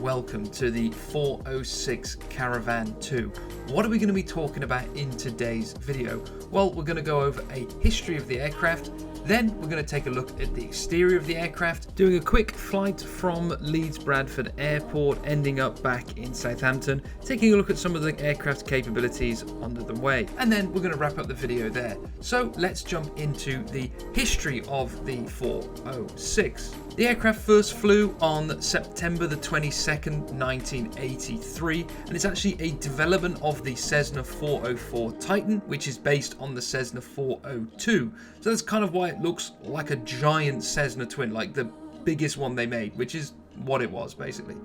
Welcome to the 406 Caravan II. What are we going to be talking about in today's video? Well, we're going to go over a history of the aircraft, then we're going to take a look at the exterior of the aircraft, doing a quick flight from Leeds Bradford Airport, ending up back in Southampton, taking a look at some of the aircraft capabilities under the way, and then we're going to wrap up the video there. So let's jump into the history of the 406. The aircraft first flew on September the 22nd, 1983, and it's actually a development of the Cessna 404 Titan, which is based on the Cessna 402. So that's kind of why it looks like a giant Cessna twin, like the biggest one they made, which is what it was basically.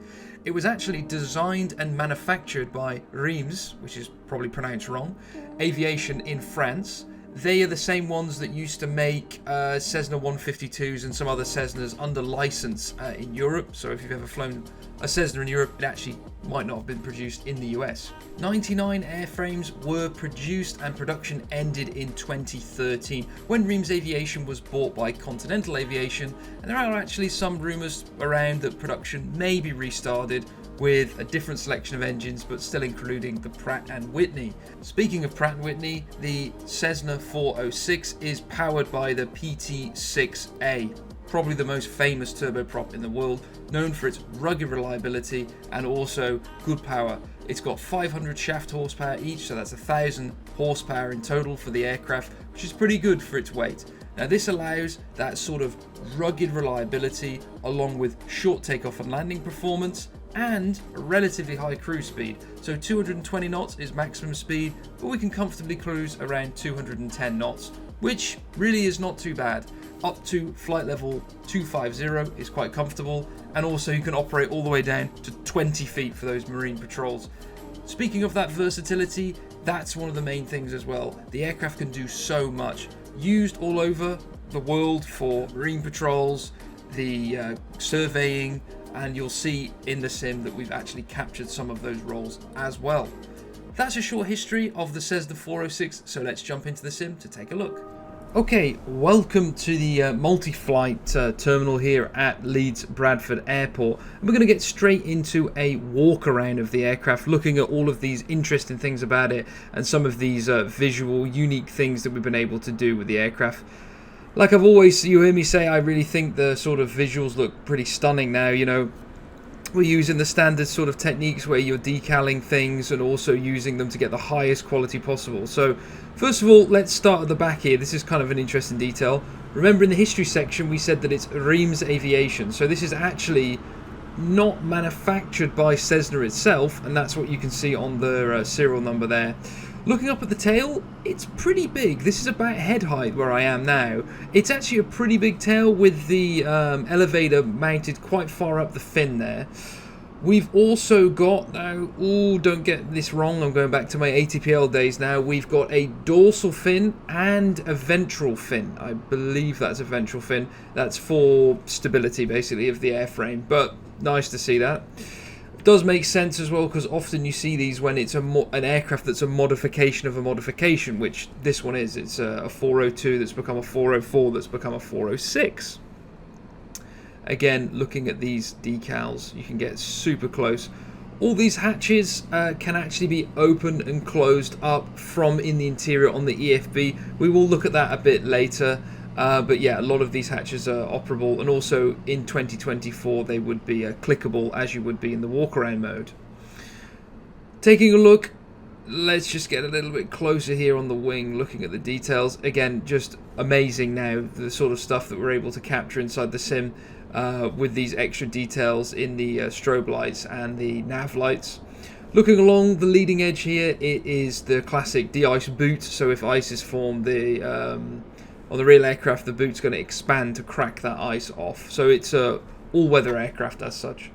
It was actually designed and manufactured by Reims, which is probably pronounced wrong, Aviation in France. They are the same ones that used to make Cessna 152s and some other Cessnas under license in Europe. So if you've ever flown a Cessna in Europe, it actually might not have been produced in the US. 99 airframes were produced and production ended in 2013 when Reims Aviation was bought by Continental Aviation, and there are actually some rumours around that production may be restarted with a different selection of engines, but still including the Pratt & Whitney. Speaking of Pratt & Whitney, the Cessna 406 is powered by the PT6A, probably the most famous turboprop in the world, known for its rugged reliability and also good power. It's got 500 shaft horsepower each, so that's 1,000 horsepower in total for the aircraft, which is pretty good for its weight. Now this allows that sort of rugged reliability along with short takeoff and landing performance and a relatively high cruise speed. So 220 knots is maximum speed, but we can comfortably cruise around 210 knots, which really is not too bad. Up to flight level 250 is quite comfortable, and also you can operate all the way down to 20 feet for those marine patrols. Speaking of that versatility, that's one of the main things as well. The aircraft can do so much. Used all over the world for marine patrols, the surveying, and you'll see in the sim that we've actually captured some of those roles as well. That's a short history of the Cessna 406, so let's jump into the sim to take a look. Okay, welcome to the multi-flight terminal here at Leeds Bradford Airport. And we're going to get straight into a walk around of the aircraft, looking at all of these interesting things about it and some of these visual, unique things that we've been able to do with the aircraft. Like I've always, you hear me say, I really think the sort of visuals look pretty stunning now. You know, we're using the standard sort of techniques where you're decaling things and also using them to get the highest quality possible. So first of all, let's start at the back here. This is kind of an interesting detail. Remember in the history section we said that it's Reims Aviation, so this is actually not manufactured by Cessna itself, and that's what you can see on the serial number there. Looking up at the tail, it's pretty big. This is about head height where I am now. It's actually a pretty big tail with the elevator mounted quite far up the fin there. We've also got, now, don't get this wrong, I'm going back to my ATPL days now. We've got a dorsal fin and a ventral fin. I believe that's a ventral fin. That's for stability, basically, of the airframe, but nice to see that. Does make sense as well, because often you see these when it's an aircraft that's a modification of a modification, which this one is. It's a 402 that's become a 404 that's become a 406. Again, looking at these decals, you can get super close. All these hatches can actually be opened and closed up from in the interior on the EFB. We will look at that a bit later. But yeah, a lot of these hatches are operable, and also in 2024 they would be clickable as you would be in the walk-around mode. Taking a look, let's just get a little bit closer here on the wing, looking at the details. Again, just amazing now, the sort of stuff that we're able to capture inside the sim with these extra details in the strobe lights and the nav lights. Looking along the leading edge here, it is the classic de-ice boot, so if ice is formed, on the real aircraft, the boot's going to expand to crack that ice off. So it's a all-weather aircraft as such.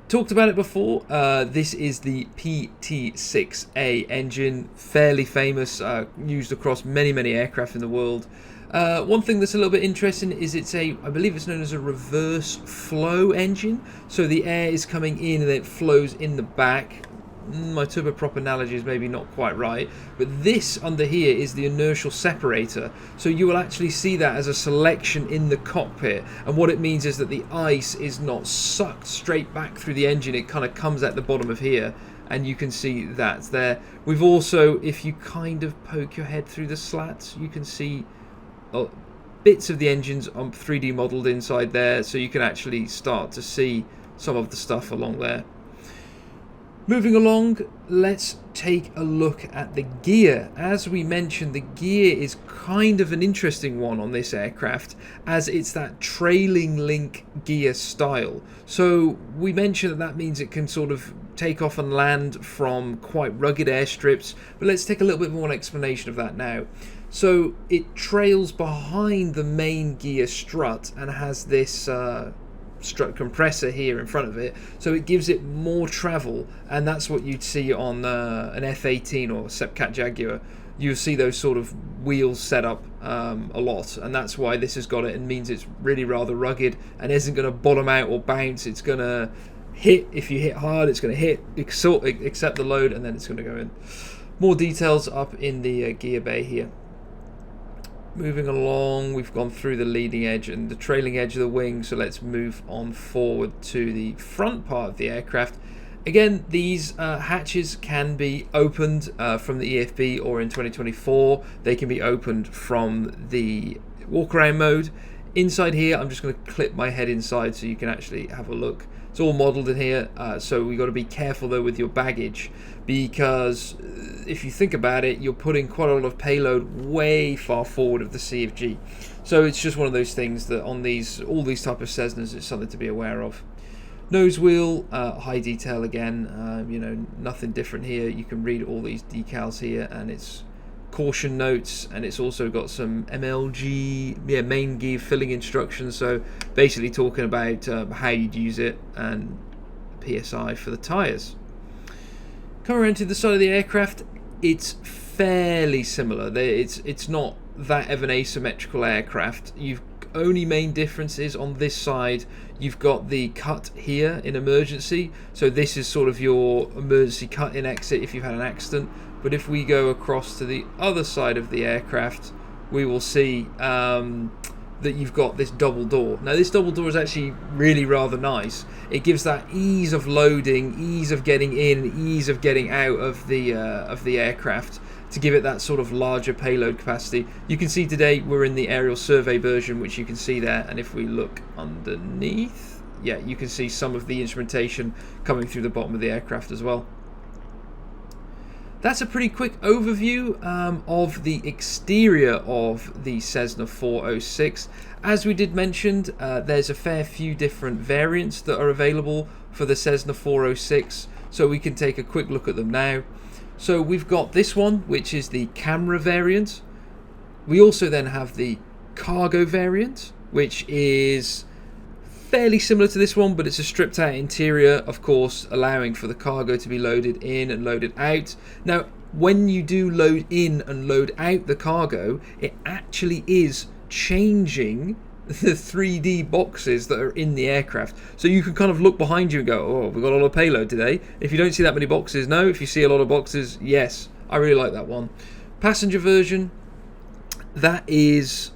Talked about it before. This is the PT6A engine, fairly famous, used across many aircraft in the world. One thing that's a little bit interesting is I believe it's known as a reverse flow engine. So the air is coming in and then it flows in the back. My turboprop analogy is maybe not quite right, but this under here is the inertial separator. So you will actually see that as a selection in the cockpit, and what it means is that the ice is not sucked straight back through the engine. It kind of comes at the bottom of here, and you can see that's there. We've also, if you kind of poke your head through the slats, you can see bits of the engines on 3D modeled inside there, so you can actually start to see some of the stuff along there. Moving along, let's take a look at the gear. As we mentioned, the gear is kind of an interesting one on this aircraft, as it's that trailing link gear style. So we mentioned that means it can sort of take off and land from quite rugged airstrips, but let's take a little bit more explanation of that now. So it trails behind the main gear strut and has this strut compressor here in front of it, so it gives it more travel, and that's what you'd see on an F18 or Sepcat Jaguar. You'll see those sort of wheels set up a lot, and that's why this has got it, and means it's really rather rugged and isn't going to bottom out or bounce. It's going to hit. If you hit hard, it's going to hit, accept the load, and then it's going to go in. More details up in the gear bay here. Moving along, we've gone through the leading edge and the trailing edge of the wing, so let's move on forward to the front part of the aircraft. Again, these hatches can be opened from the EFB, or in 2024 they can be opened from the walk-around mode. Inside here, I'm just going to clip my head inside so you can actually have a look. It's all modelled in here, so we've got to be careful though with your baggage, because if you think about it, you're putting quite a lot of payload way far forward of the CFG. So it's just one of those things that on all these type of Cessnas, it's something to be aware of. Nose wheel, high detail again, you know, nothing different here. You can read all these decals here, and it's caution notes, and it's also got some MLG, main gear filling instructions, so basically talking about how you'd use it, and PSI for the tyres. Coming around to the side of the aircraft, it's fairly similar. It's not that of an asymmetrical aircraft. You've only main differences on this side. You've got the cut here in emergency, so this is sort of your emergency cut in exit if you've had an accident. But if we go across to the other side of the aircraft, we will see that you've got this double door. Now this double door is actually really rather nice. It gives that ease of loading, ease of getting in, ease of getting out of the aircraft, to give it that sort of larger payload capacity. You can see today we're in the aerial survey version, which you can see there, and if we look underneath, yeah, you can see some of the instrumentation coming through the bottom of the aircraft as well. That's a pretty quick overview of the exterior of the Cessna 406. As we did mention, there's a fair few different variants that are available for the Cessna 406, so we can take a quick look at them now. So we've got this one, which is the camera variant. We also then have the cargo variant, which is fairly similar to this one, but it's a stripped out interior, of course, allowing for the cargo to be loaded in and loaded out. Now, when you do load in and load out the cargo, it actually is changing the 3D boxes that are in the aircraft. So you can kind of look behind you and go, oh, we've got a lot of payload today. If you don't see that many boxes, no. If you see a lot of boxes, yes. I really like that one. Passenger version, that is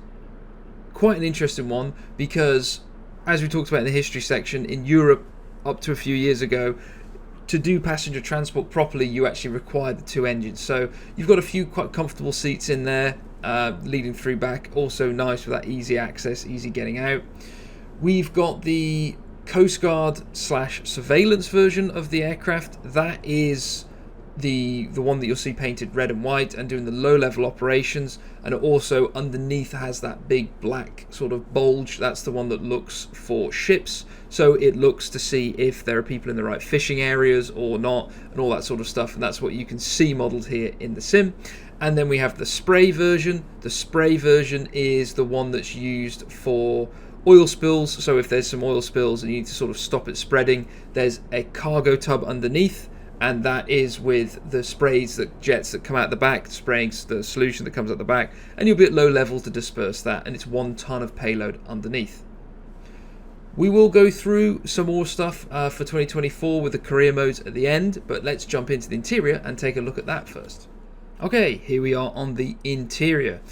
quite an interesting one, because as we talked about in the history section, in Europe up to a few years ago, to do passenger transport properly, you actually required the two engines. So you've got a few quite comfortable seats in there, leading through back. Also nice with that easy access, easy getting out. We've got the Coast Guard / surveillance version of the aircraft. That is the one that you'll see painted red and white and doing the low-level operations, and it also underneath has that big black sort of bulge. That's the one that looks for ships, so it looks to see if there are people in the right fishing areas or not, and all that sort of stuff, and that's what you can see modeled here in the sim. And then we have the spray version. The spray version is the one that's used for Oil spills, so if there's some oil spills and you need to sort of stop it spreading, there's a cargo tub underneath, and that is with the sprays, the jets that come out the back, spraying the solution that comes out the back, and you'll be at low level to disperse that, and it's 1 ton of payload underneath. We will go through some more stuff for 2024 with the career modes at the end, but let's jump into the interior and take a look at that first. Okay, here we are on the interior.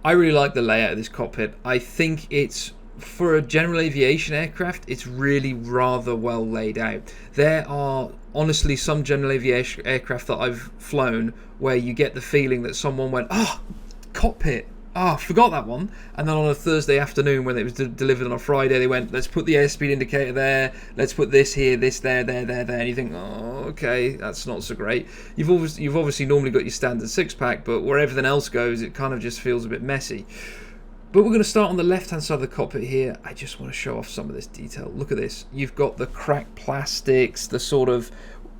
I really like the layout of this cockpit. I think it's, for a general aviation aircraft, it's really rather well laid out. There are honestly some general aviation aircraft that I've flown where you get the feeling that someone went, "Oh, cockpit. Oh, forgot that one." And then on a Thursday afternoon when it was delivered on a Friday, they went, "Let's put the airspeed indicator there. Let's put this here, this there, there. And you think, "Oh, okay, that's not so great." You've obviously normally got your standard 6-pack, but where everything else goes, it kind of just feels a bit messy. But we're going to start on the left-hand side of the cockpit here. I just want to show off some of this detail. Look at this. You've got the cracked plastics, the sort of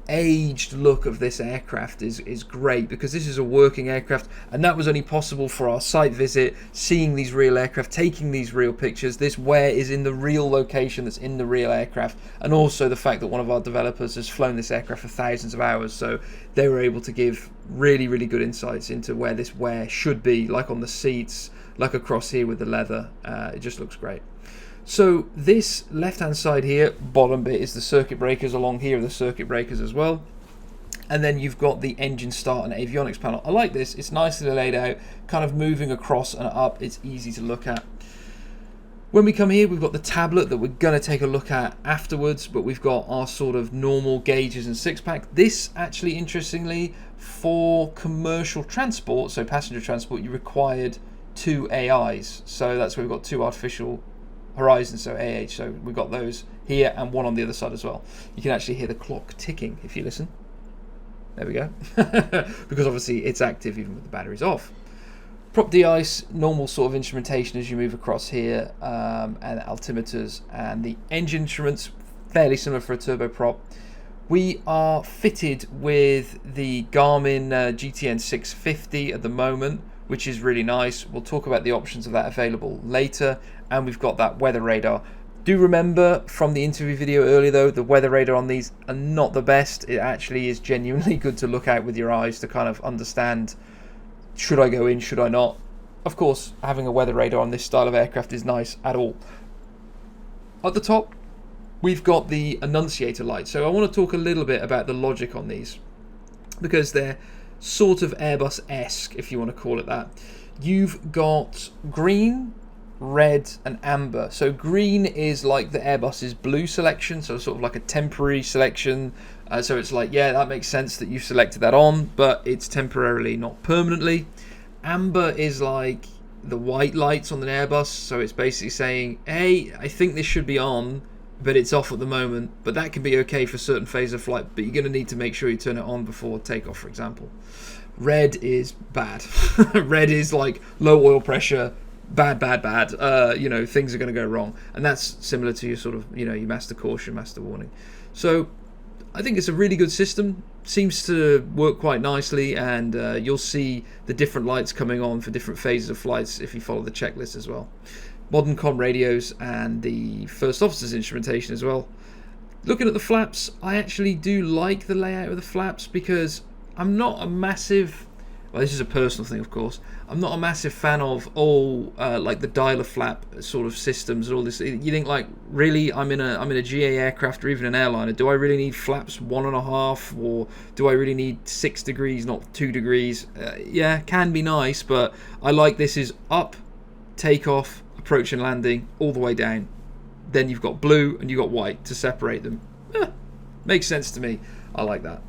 aged look of this aircraft is great, because this is a working aircraft, and that was only possible for our site visit, seeing these real aircraft, taking these real pictures. This wear is in the real location that's in the real aircraft, and also the fact that one of our developers has flown this aircraft for thousands of hours, so they were able to give really good insights into where this wear should be, like on the seats, like across here with the leather. It just looks great. So this left hand side here, bottom bit, is the circuit breakers. Along here are the circuit breakers as well, and then you've got the engine start and avionics panel. I like this. It's nicely laid out, kind of moving across and up. It's easy to look at. When we come here, we've got the tablet that we're going to take a look at afterwards, but we've got our sort of normal gauges and 6-pack. This actually, interestingly, for commercial transport, so passenger transport, you required 2 AIs. So that's where we've got 2 artificial horizons, so AH. So we've got those here and one on the other side as well. You can actually hear the clock ticking if you listen. There we go. Because obviously it's active even with the batteries off. Prop de-ice, normal sort of instrumentation as you move across here, and altimeters, and the engine instruments, fairly similar for a turboprop. We are fitted with the Garmin GTN 650 at the moment, which is really nice. We'll talk about the options of that available later, and we've got that weather radar. Do remember from the interview video earlier though, the weather radar on these are not the best. It actually is genuinely good to look out with your eyes to kind of understand, should I go in, should I not? Of course, having a weather radar on this style of aircraft is nice at all. At the top, we've got the annunciator light. So I want to talk a little bit about the logic on these, because they're sort of Airbus-esque, if you want to call it that. You've got green, red and amber. So green is like the Airbus's blue selection, so sort of like a temporary selection. So it's like, yeah, that makes sense that you've selected that on, but it's temporarily, not permanently. Amber is like the white lights on an Airbus, so it's basically saying, hey, I think this should be on, but it's off at the moment. But that can be okay for certain phases of flight, but you're going to need to make sure you turn it on before takeoff, for example. Red is bad. Red is like low oil pressure, bad. You know, things are going to go wrong, and that's similar to your sort of, you know, your master caution, master warning. So I think it's a really good system. Seems to work quite nicely, and you'll see the different lights coming on for different phases of flights if you follow the checklist as well. Modern comm radios and the first officer's instrumentation as well. Looking at the flaps, I actually do like the layout of the flaps, because I'm not a massive, well, this is a personal thing of course, I'm not a massive fan of like the dialer flap sort of systems and all this. You think like, really, I'm in a GA aircraft or even an airliner, do I really need flaps 1.5, or do I really need 6 degrees, not 2 degrees? Yeah, can be nice, but I like this is up, takeoff, approach and landing, all the way down. Then you've got blue and you've got white to separate them. Makes sense to me. I like that.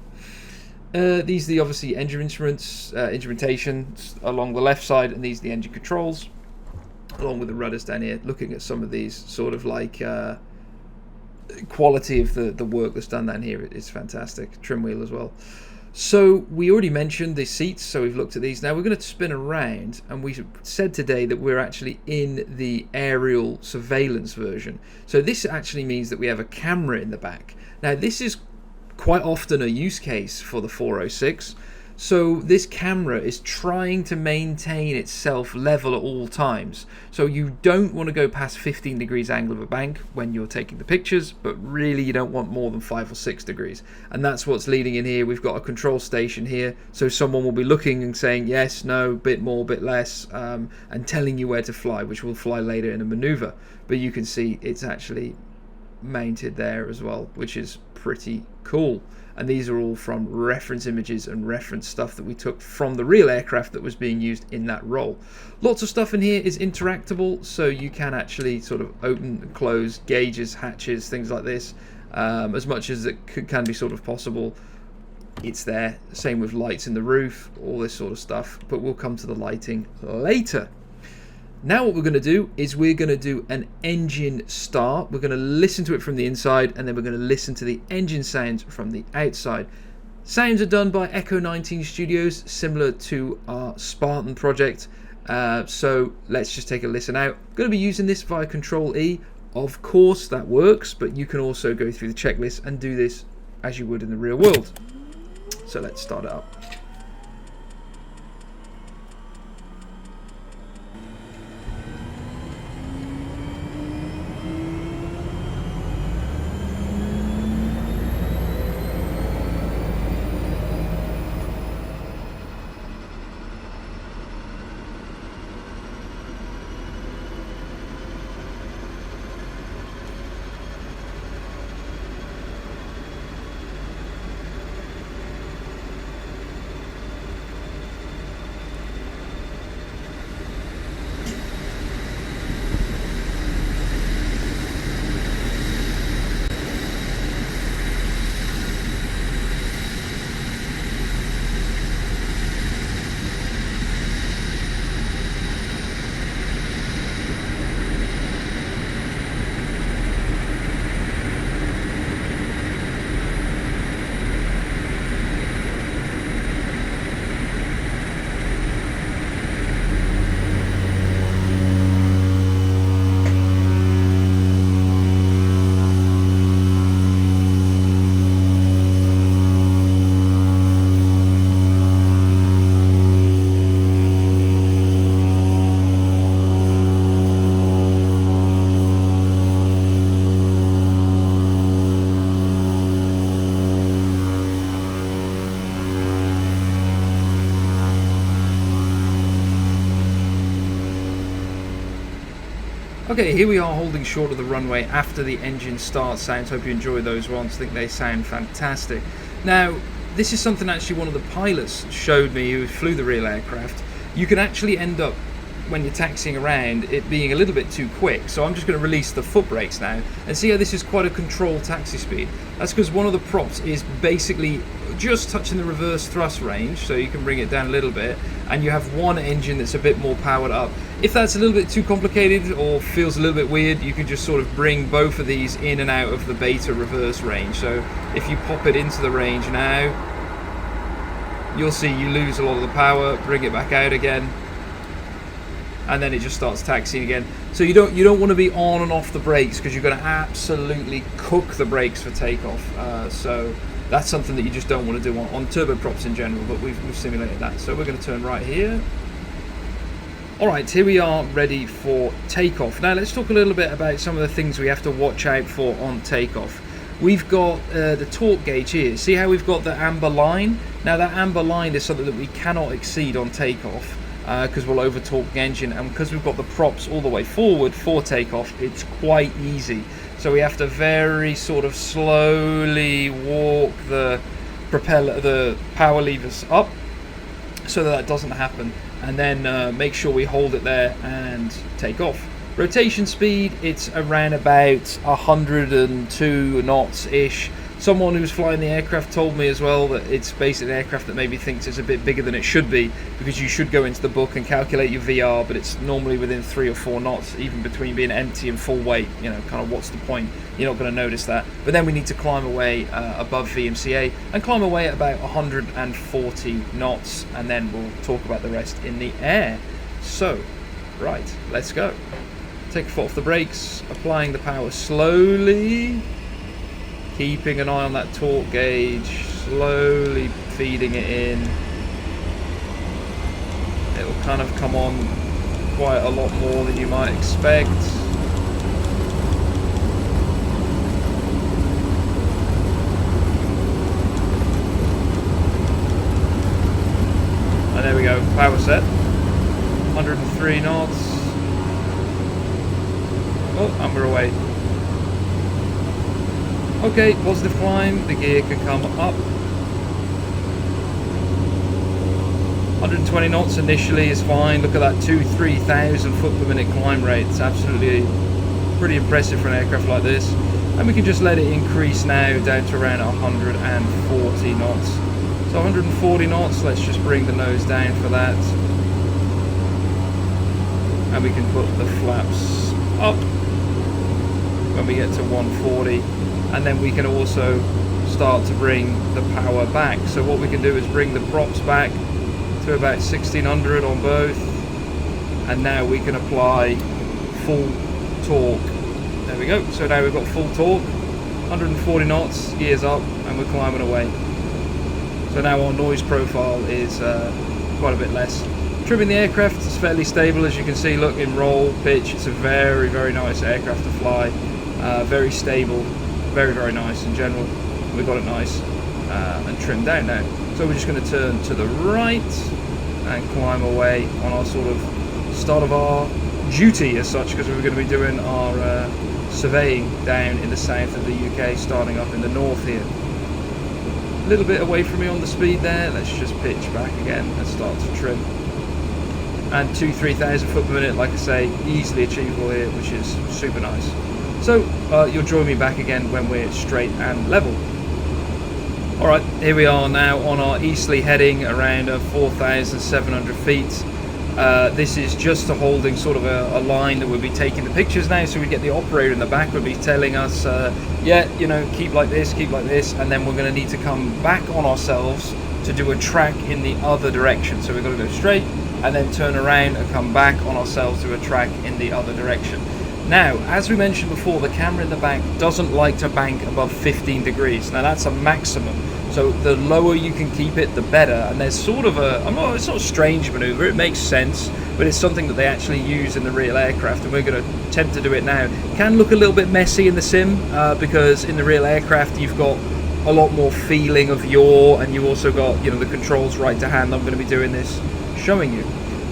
These are the obviously engine instruments, instrumentation along the left side, and these are the engine controls, along with the rudders down here. Looking at some of these sort of like quality of the work that's done down here is fantastic. Trim wheel as well. So we already mentioned the seats, so we've looked at these. Now we're going to spin around, and we said today that we're actually in the aerial surveillance version. So this actually means that we have a camera in the back. Now this is quite often a use case for the 406. So this camera is trying to maintain itself level at all times. So you don't want to go past 15 degrees angle of a bank when you're taking the pictures, but really you don't want more than 5 or 6 degrees. And that's what's leading in here. We've got a control station here, so someone will be looking and saying yes, no, bit more, bit less, and telling you where to fly, which will fly later in a maneuver. But you can see it's actually mounted there as well, which is pretty cool. And these are all from reference images and reference stuff that we took from the real aircraft that was being used in that role. Lots of stuff in here is interactable, so you can actually sort of open and close gauges, hatches, things like this, as much as it can be sort of possible. It's there. Same with lights in the roof, all this sort of stuff, but we'll come to the lighting later. Now what we're going to do is we're going to do an engine start. We're going to listen to it from the inside, and then we're going to listen to the engine sounds from the outside. Sounds are done by Echo 19 Studios, similar to our Spartan project. So let's just take a listen out. I'm going to be using this via Control E. Of course that works, but you can also go through the checklist and do this as you would in the real world. So let's start it up. Okay, here we are holding short of the runway after the engine start sounds. Hope you enjoy those ones. I think they sound fantastic. Now, this is something actually one of the pilots showed me who flew the real aircraft. You can actually end up, when you're taxiing around, it being a little bit too quick. So I'm just going to release the foot brakes now and see how this is quite a controlled taxi speed. That's because one of the props is basically just touching the reverse thrust range, so you can bring it down a little bit, and you have one engine that's a bit more powered up. If that's a little bit too complicated or feels a little bit weird, you can just sort of bring both of these in and out of the beta reverse range. So if you pop it into the range now, you'll see you lose a lot of the power, bring it back out again, and then it just starts taxiing again. So you don't want to be on and off the brakes, because you're going to absolutely cook the brakes for takeoff. So that's something that you just don't want to do on turboprops in general, but we've simulated that. So we're going to turn right here. Alright, here we are ready for takeoff. Now let's talk a little bit about some of the things we have to watch out for on takeoff. We've got the torque gauge here. See how we've got the amber line? Now that amber line is something that we cannot exceed on takeoff, because we'll over torque the engine, and because we've got the props all the way forward for takeoff, it's quite easy. So we have to very sort of slowly walk the propeller, the power levers up, so that doesn't happen, and then make sure we hold it there and take off. Rotation speed, it's around about 102 knots ish. Someone who's flying the aircraft told me as well that it's basically an aircraft that maybe thinks it's a bit bigger than it should be, because you should go into the book and calculate your VR, but it's normally within 3 or 4 knots, even between being empty and full weight. You know, kind of what's the point? You're not going to notice that. But then we need to climb away above VMCA and climb away at about 140 knots, and then we'll talk about the rest in the air. So, right, let's go. Take a foot off the brakes, applying the power slowly, keeping an eye on that torque gauge, slowly feeding it in, kind of come on quite a lot more than you might expect. And there we go, power set, 103 knots. Oh, and we're away. Okay, positive climb, the gear can come up. 120 knots initially is fine. Look at that 3,000 foot per minute climb rate. It's absolutely pretty impressive for an aircraft like this. And we can just let it increase now down to around 140 knots. So 140 knots, let's just bring the nose down for that. And we can put the flaps up when we get to 140. And then we can also start to bring the power back. So what we can do is bring the props back to about 1600 on both, and now we can apply full torque. There we go. So now we've got full torque, 140 knots, gears up, and we're climbing away. So now our noise profile is quite a bit less. Trimming the aircraft is fairly stable, as you can see. Look, in roll, pitch, it's a very, very nice aircraft to fly. Very stable, very, very nice in general. We've got it nice and trimmed down now. So we're just going to turn to the right and climb away on our sort of start of our duty as such, because we're going to be doing our surveying down in the south of the UK, starting up in the north here. A little bit away from me on the speed there. Let's just pitch back again and start to trim. And 2,000-3,000 foot per minute, like I say, easily achievable here, which is super nice. So you'll join me back again when we're straight and level. Alright, here we are now on our easterly heading around 4,700 feet. This is just a holding sort of a line that we'll be taking the pictures now, so we get the operator in the back would be telling us, yeah, you know, keep like this, and then we're going to need to come back on ourselves to do a track in the other direction. So we're going to go straight and then turn around and come back on ourselves to a track in the other direction. Now, as we mentioned before, the camera in the back doesn't like to bank above 15 degrees. Now that's a maximum. So the lower you can keep it, the better. And there's sort of it's not a strange maneuver, it makes sense, but it's something that they actually use in the real aircraft, and we're going to attempt to do it now. It can look a little bit messy in the sim, because in the real aircraft you've got a lot more feeling of yaw, and you've also got, you know, the controls right to hand. I'm going to be doing this, showing you.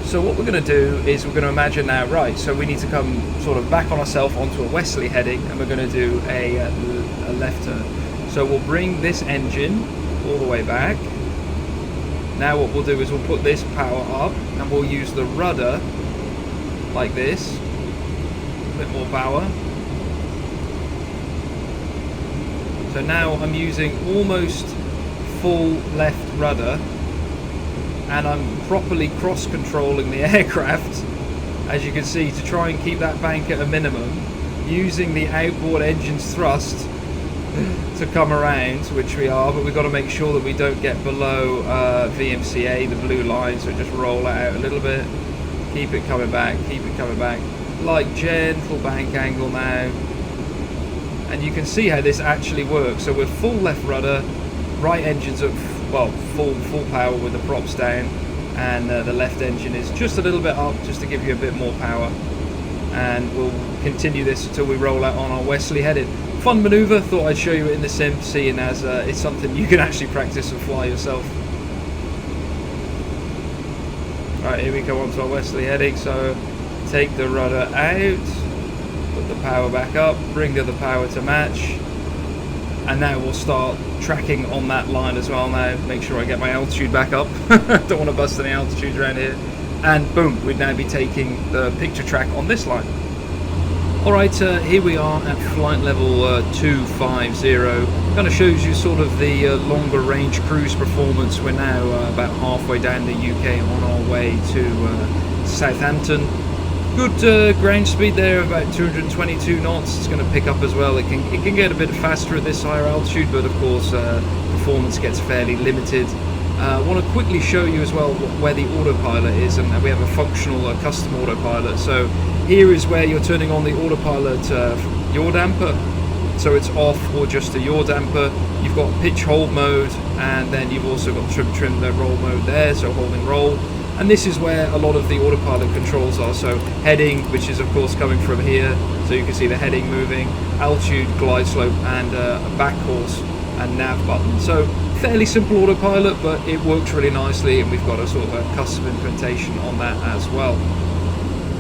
So what we're going to do is we're going to imagine now, right, so we need to come sort of back on ourselves onto a westerly heading, and we're going to do a left turn. So we'll bring this engine all the way back. Now what we'll do is we'll put this power up, and we'll use the rudder like this, a bit more power. So now I'm using almost full left rudder, and I'm properly cross-controlling the aircraft, as you can see, to try and keep that bank at a minimum, using the outboard engine's thrust to come around, which we are, but we've got to make sure that we don't get below VMCA, the blue line, so just roll it out a little bit, keep it coming back, like gentle bank angle now, and you can see how this actually works. So we're full left rudder, right engine's at well, full power with the props down, and the left engine is just a little bit up, just to give you a bit more power. And we'll continue this until we roll out on our westerly headed. Fun maneuver, thought I'd show you it in the sim, seeing as it's something you can actually practice and fly yourself. Right, here we go onto our westerly heading, so take the rudder out, put the power back up, bring the other power to match, and now we'll start tracking on that line as well now. Make sure I get my altitude back up. Don't want to bust any altitudes around here. And boom, we'd now be taking the picture track on this line. Alright, here we are at flight level 250. Kind of shows you sort of the longer range cruise performance. We're now about halfway down the UK on our way to Southampton. Good ground speed there, about 222 knots. It's going to pick up as well. It can get a bit faster at this higher altitude, but of course performance gets fairly limited. I want to quickly show you as well where the autopilot is, and we have a functional custom autopilot. So here is where you're turning on the autopilot yaw damper. So it's off or just a yaw damper. You've got pitch hold mode, and then you've also got trim the roll mode there, so hold and roll. And this is where a lot of the autopilot controls are. So heading, which is of course coming from here, so you can see the heading moving, altitude, glide slope, and a back course and nav button. So fairly simple autopilot, but it works really nicely, and we've got a sort of a custom implementation on that as well.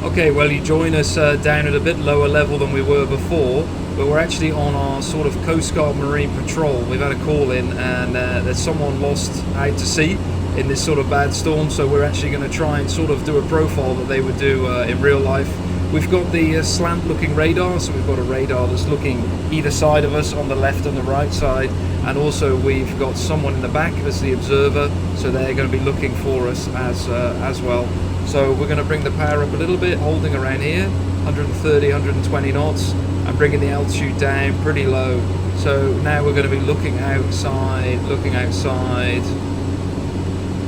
Okay, well, you join us down at a bit lower level than we were before, but we're actually on our sort of Coast Guard Marine patrol. We've had a call in, and there's someone lost out to sea in this sort of bad storm, so we're actually going to try and sort of do a profile that they would do in real life. We've got the slant looking radar, so we've got a radar that's looking either side of us on the left and the right side, and also we've got someone in the back as the observer, so they're going to be looking for us as well. So we're going to bring the power up a little bit, holding around here, 130, 120 knots, and bringing the altitude down pretty low. So now we're going to be looking outside,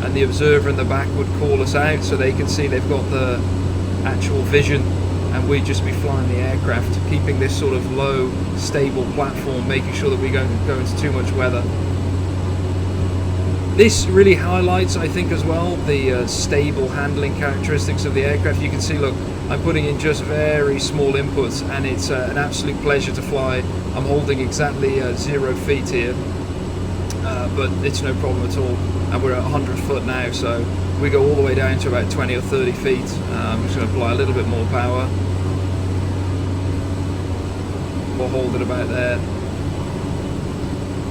and the observer in the back would call us out so they can see they've got the actual vision, and we'd just be flying the aircraft, keeping this sort of low, stable platform, making sure that we don't go into too much weather. This really highlights, I think, as well, the stable handling characteristics of the aircraft. You can see, look, I'm putting in just very small inputs, and it's an absolute pleasure to fly. I'm holding exactly 0 feet here, but it's no problem at all. And we're at 100 foot now, so we go all the way down to about 20 or 30 feet. I'm just going to apply a little bit more power. We'll hold it about there.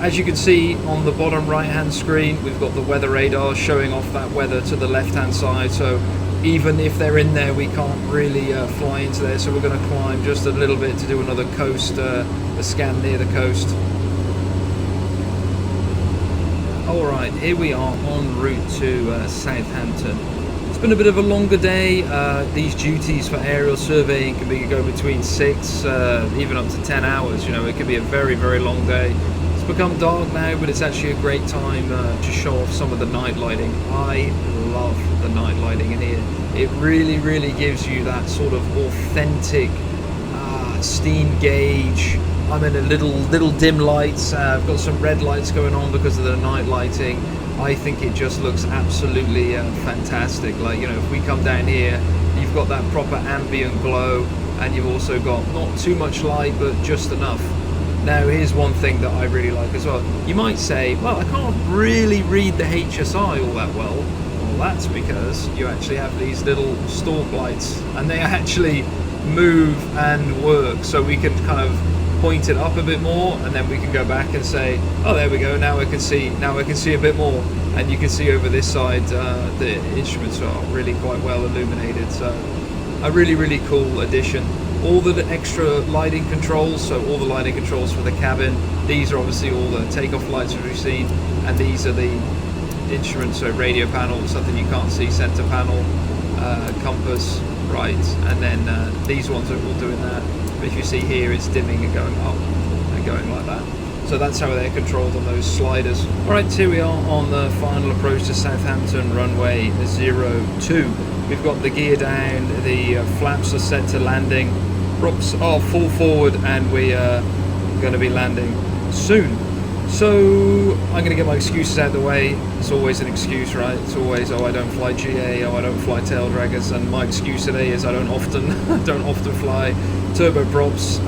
As you can see on the bottom right hand screen, we've got the weather radar showing off that weather to the left hand side, so even if they're in there we can't really fly into there, so we're going to climb just a little bit to do another coast, a scan near the coast. Alright, here we are en route to Southampton. It's been a bit of a longer day. These duties for aerial surveying can go between 6, even up to 10 hours. You know, it can be a very, very long day. It's become dark now, but it's actually a great time to show off some of the night lighting. I love the night lighting in here. It really, really gives you that sort of authentic steam gauge. I'm in a little dim lights. I've got some red lights going on because of the night lighting. I think it just looks absolutely fantastic. Like, you know, if we come down here, you've got that proper ambient glow, and you've also got not too much light, but just enough. Now, here's one thing that I really like as well. You might say, well, I can't really read the HSI all that well. Well, that's because you actually have these little stalk lights, and they actually move and work, so we can kind of point it up a bit more, and then we can go back and say, oh, there we go, now I can see a bit more. And you can see over this side the instruments are really quite well illuminated, so a really, really cool addition. All the extra lighting controls, so all the lighting controls for the cabin, these are obviously all the takeoff lights that we've seen, and these are the instruments, so radio panel, something you can't see, center panel, compass, right, and then these ones are all doing that. But if you see here, it's dimming and going up and going like that. So that's how they're controlled on those sliders. Alright, here we are on the final approach to Southampton, runway 02. We've got the gear down, the flaps are set to landing, props are full forward, and we are going to be landing soon. So I'm going to get my excuses out of the way. It's always an excuse, right? It's always, oh, I don't fly GA, oh, I don't fly tail draggers, and my excuse today is I don't often fly turboprops,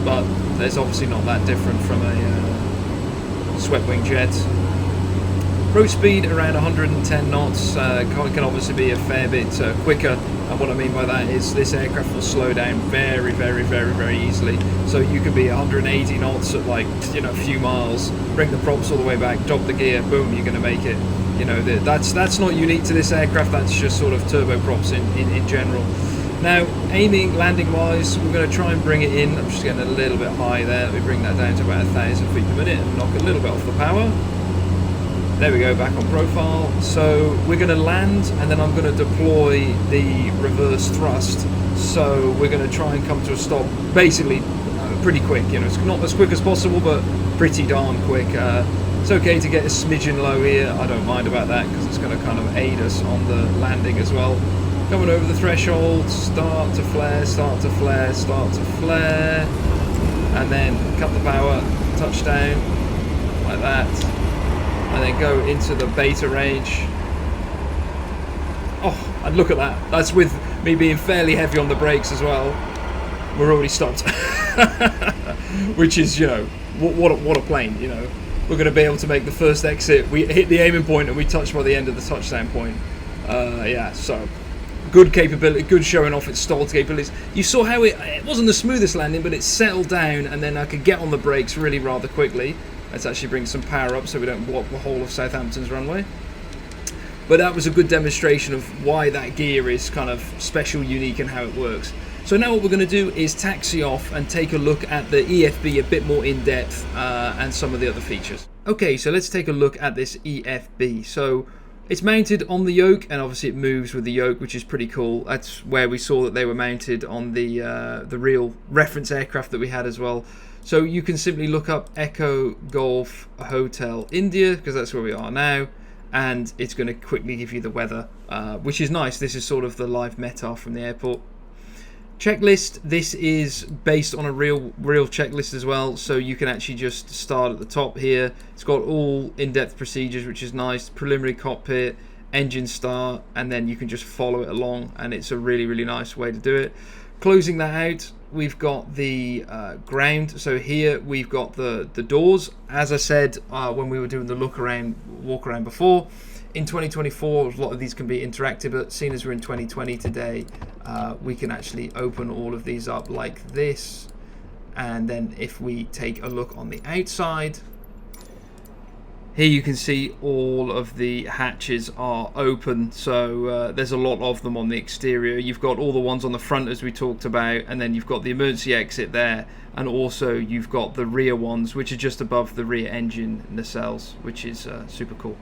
but there's obviously not that different from a swept-wing jet. Approach speed around 110 knots, can obviously be a fair bit quicker, and what I mean by that is this aircraft will slow down very, very, very, very easily. So you could be 180 knots at, like, you know, a few miles, bring the props all the way back, drop the gear, boom, you're going to make it. You know, that's not unique to this aircraft, that's just sort of turboprops in general. Now, aiming, landing wise, we're going to try and bring it in. I'm just getting a little bit high there. Let me bring that down to about 1,000 feet per minute and knock a little bit off the power. There we go, back on profile. So we're going to land, and then I'm going to deploy the reverse thrust. So we're going to try and come to a stop basically pretty quick. You know, it's not as quick as possible, but pretty darn quick. It's okay to get a smidgen low here. I don't mind about that because it's going to kind of aid us on the landing as well. Coming over the threshold, start to flare, start to flare, start to flare, and then cut the power, touchdown, like that, and then go into the beta range. Oh, and look at that. That's with me being fairly heavy on the brakes as well. We're already stopped. Which is, you know, what a plane, you know. We're going to be able to make the first exit. We hit the aiming point and we touch by the end of the touchdown point. Yeah, so good capability, good showing off its stalled capabilities. You saw how it wasn't the smoothest landing, but it settled down and then I could get on the brakes really rather quickly. Let's actually bring some power up so we don't block the whole of Southampton's runway. But that was a good demonstration of why that gear is kind of special, unique, and how it works. So now what we're going to do is taxi off and take a look at the EFB a bit more in depth and some of the other features. Okay, so let's take a look at this EFB. So it's mounted on the yoke, and obviously it moves with the yoke, which is pretty cool. That's where we saw that they were mounted on the real reference aircraft that we had as well. So you can simply look up Echo Golf Hotel India, because that's where we are now, and it's going to quickly give you the weather, which is nice. This is sort of the live METAR from the airport. Checklist, this is based on a real checklist as well, so you can actually just start at the top here. It's got all in-depth procedures, which is nice. Preliminary cockpit, engine start, and then you can just follow it along, and it's a really nice way to do it. Closing that out, we've got the ground. So here we've got the doors. As I said when we were doing the walk around before, in 2024 a lot of these can be interactive, but seeing as we're in 2020 today, we can actually open all of these up like this, and then if we take a look on the outside, here you can see all of the hatches are open. So there's a lot of them on the exterior. You've got all the ones on the front as we talked about, and then you've got the emergency exit there, and also you've got the rear ones, which are just above the rear engine nacelles, which is super cool.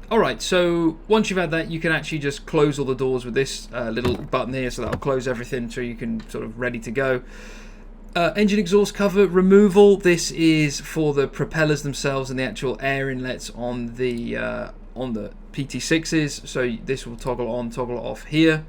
Alright, so once you've had that, you can actually just close all the doors with this little button here, so that'll close everything so you can sort of ready to go. Engine exhaust cover removal. This is for the propellers themselves and the actual air inlets on the PT6s. So this will toggle on, toggle off here.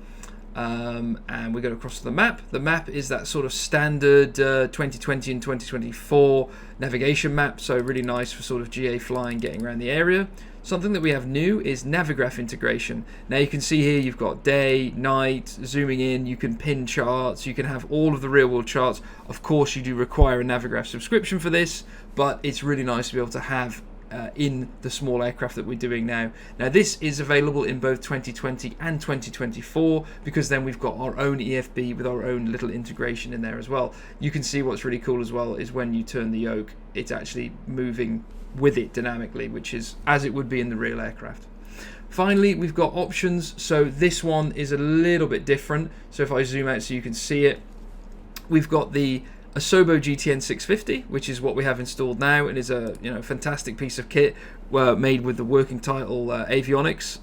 And we go across to the map. The map is that sort of standard 2020 and 2024 navigation map. So really nice for sort of GA flying, getting around the area. Something that we have new is Navigraph integration. Now you can see here you've got day, night, zooming in, you can pin charts, you can have all of the real world charts. Of course you do require a Navigraph subscription for this, but it's really nice to be able to have in the small aircraft that we're doing now. Now this is available in both 2020 and 2024, because then we've got our own EFB with our own little integration in there as well. You can see what's really cool as well is when you turn the yoke, it's actually moving with it dynamically, which is as it would be in the real aircraft. Finally, we've got options. So this one is a little bit different. So if I zoom out so you can see it, we've got the Asobo GTN 650, which is what we have installed now, and is a fantastic piece of kit made with the working title avionics.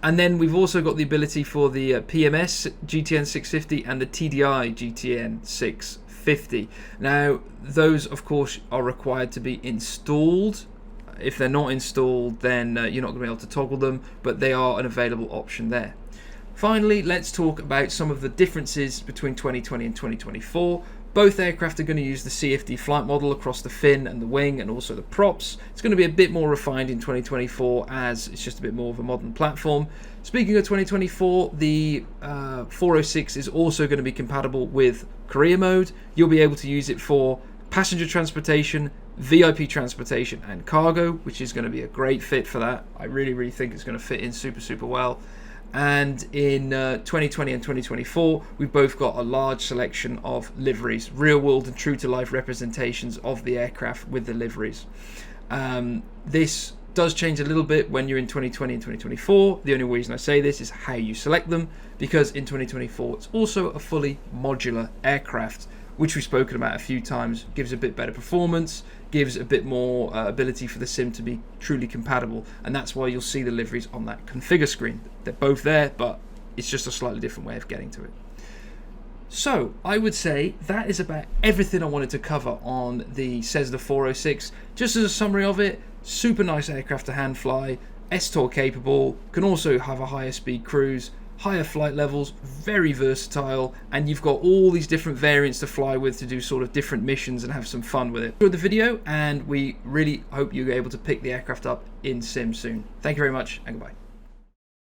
And then we've also got the ability for the PMS GTN 650 and the TDI GTN 650. Now those of course are required to be installed. If they're not installed, then you're not going to be able to toggle them, but they are an available option there. Finally, let's talk about some of the differences between 2020 and 2024. Both aircraft are going to use the CFD flight model across the fin and the wing and also the props. It's going to be a bit more refined in 2024 as it's just a bit more of a modern platform. Speaking of 2024, the 406 is also going to be compatible with career mode. You'll be able to use it for passenger transportation, VIP transportation and cargo, which is going to be a great fit for that. I really think it's going to fit in super well. And in 2020 and 2024, we've both got a large selection of liveries, real world and true to life representations of the aircraft with the liveries. This does change a little bit when you're in 2020 and 2024. The only reason I say this is how you select them, because in 2024 it's also a fully modular aircraft, which we've spoken about a few times. Gives a bit better performance, gives a bit more ability for the sim to be truly compatible, and that's why you'll see the liveries on that configure screen. They're both there, but it's just a slightly different way of getting to it. So I would say that is about everything I wanted to cover on the Cessna 406. Just as a summary of it, super nice aircraft to hand fly, STOL capable, can also have a higher speed cruise, higher flight levels, very versatile, and you've got all these different variants to fly with to do sort of different missions and have some fun with it. Enjoyed the video, and we really hope you're able to pick the aircraft up in sim soon. Thank you very much, and goodbye.